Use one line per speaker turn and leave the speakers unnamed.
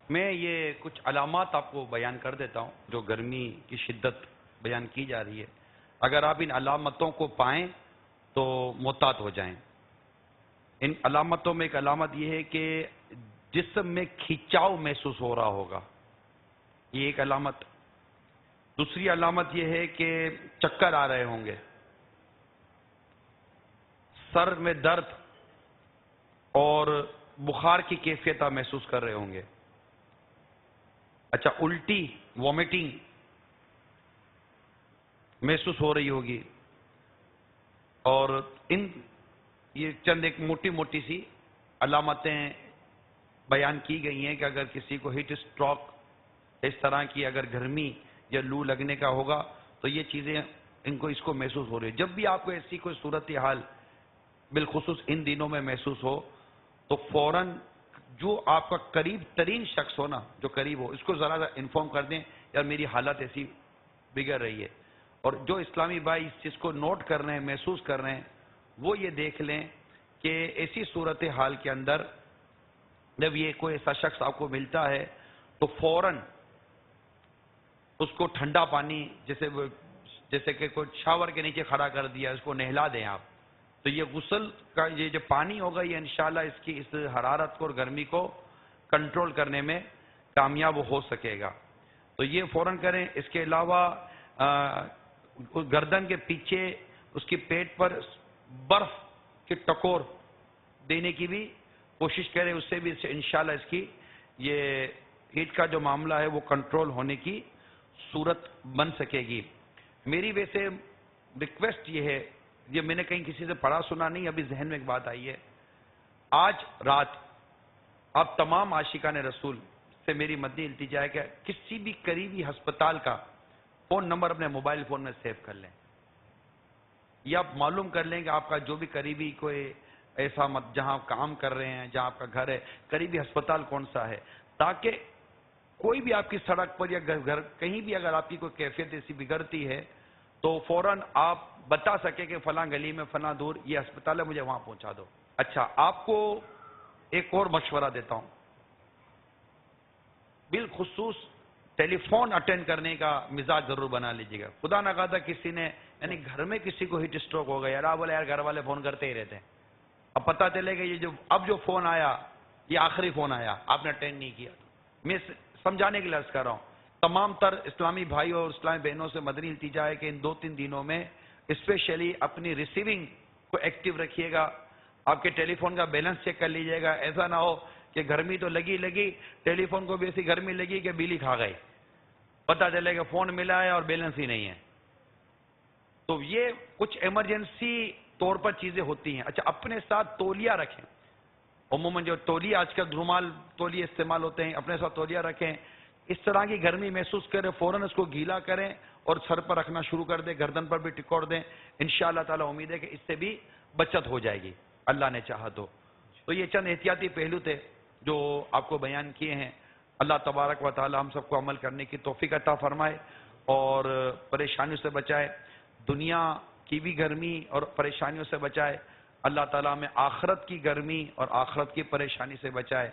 میں یہ کچھ علامات آپ کو بیان کر دیتا ہوں جو گرمی کی شدت بیان کی جا رہی ہے. اگر آپ ان علامتوں کو پائیں تو محتاط ہو جائیں. ان علامتوں میں ایک علامت یہ ہے کہ جسم میں کھینچاؤ محسوس ہو رہا ہوگا، یہ ایک علامت. دوسری علامت یہ ہے کہ چکر آ رہے ہوں گے، سر میں درد اور بخار کی کیفیت آپ محسوس کر رہے ہوں گے. اچھا، الٹی وامٹنگ محسوس ہو رہی ہوگی. اور یہ چند ایک موٹی موٹی سی علامتیں بیان کی گئی ہیں کہ اگر کسی کو ہیٹ اسٹروک اس طرح کی اگر گرمی یا لو لگنے کا ہوگا تو یہ چیزیں اس کو محسوس ہو رہی ہے. جب بھی آپ کو ایسی کوئی صورتحال بالخصوص ان دنوں میں محسوس ہو تو فوراً جو آپ کا قریب ترین شخص ہو نا، جو قریب ہو، اس کو ذرا انفارم کر دیں یار میری حالت ایسی بگڑ رہی ہے. اور جو اسلامی بھائی اس چیز کو نوٹ کر رہے ہیں، محسوس کر رہے ہیں، وہ یہ دیکھ لیں کہ ایسی صورتحال کے اندر جب یہ کوئی ایسا شخص آپ کو ملتا ہے تو فوراً اس کو ٹھنڈا پانی جیسے کہ کوئی شاور کے نیچے کھڑا کر دیا، اس کو نہلا دیں آپ. تو یہ غسل کا یہ جو پانی ہوگا یہ انشاءاللہ اس حرارت کو اور گرمی کو کنٹرول کرنے میں کامیاب ہو سکے گا. تو یہ فوراً کریں. اس کے علاوہ گردن کے پیچھے اس کی پیٹ پر برف کے ٹکور دینے کی بھی کوشش کریں، اس سے بھی انشاءاللہ اس کی یہ ہیٹ کا جو معاملہ ہے وہ کنٹرول ہونے کی صورت بن سکے گی. میری ویسے ریکویسٹ یہ ہے، یہ میں نے کہیں کسی سے پڑھا سنا نہیں، ابھی ذہن میں ایک بات آئی ہے. آج رات آپ تمام عاشقان رسول سے میری مدنی التجا ہے کہ کسی بھی قریبی ہسپتال کا فون نمبر اپنے موبائل فون میں سیو کر لیں، یا آپ معلوم کر لیں کہ آپ کا جو بھی قریبی کوئی ایسا جہاں آپ کام کر رہے ہیں، جہاں آپ کا گھر ہے، قریبی ہسپتال کون سا ہے، تاکہ کوئی بھی آپ کی سڑک پر یا گھر کہیں بھی اگر آپ کی کوئی کیفیت ایسی بگڑتی ہے تو فوراً آپ بتا سکیں کہ فلاں گلی میں فلاں دور یہ ہسپتال ہے، مجھے وہاں پہنچا دو. اچھا، آپ کو ایک اور مشورہ دیتا ہوں، بالخصوص ٹیلی فون اٹینڈ کرنے کا مزاج ضرور بنا لیجیے گا. خدا نہ خواستہ کسی نے یعنی گھر میں کسی کو ہیٹ اسٹروک ہو گیا، یار بولے یار گھر والے فون کرتے ہی رہتے ہیں، اب پتہ چلے کہ یہ اب جو فون آیا یہ آخری فون آیا، آپ نے اٹینڈ نہیں کیا. میں سمجھانے کے لیے عرض کر رہا ہوں، تمام تر اسلامی بھائیوں اور اسلامی بہنوں سے مدنی التجا ہے کہ ان 2-3 دنوں میں اسپیشلی اپنی ریسیونگ کو ایکٹیو رکھیے گا. آپ کے ٹیلی فون کا بیلنس چیک کر لیجئے گا. ایسا نہ ہو کہ گرمی تو لگی ٹیلی فون کو بھی ایسی گرمی لگی کہ بجلی کھا گئی، پتہ چلے کہ فون ملا ہے اور بیلنس ہی نہیں ہے. تو یہ کچھ ایمرجنسی طور پر چیزیں ہوتی ہیں. اچھا، اپنے ساتھ تولیہ رکھیں. عموماً جو تولیہ آج کل رومال تولیہ استعمال ہوتے ہیں، اپنے ساتھ تولیہ رکھیں. اس طرح کی گرمی محسوس کریں فوراً اس کو گیلا کریں اور سر پر رکھنا شروع کر دیں، گردن پر بھی ٹکور دیں. انشاءاللہ تعالی امید ہے کہ اس سے بھی بچت ہو جائے گی اللہ نے چاہا تو. تو یہ چند احتیاطی پہلو تھے جو آپ کو بیان کیے ہیں. اللہ تبارک و تعالی ہم سب کو عمل کرنے کی توفیق عطا فرمائے اور پریشانیوں سے بچائے، دنیا کی بھی گرمی اور پریشانیوں سے بچائے. اللہ تعالیٰ میں آخرت کی گرمی اور آخرت کی پریشانی سے بچائے.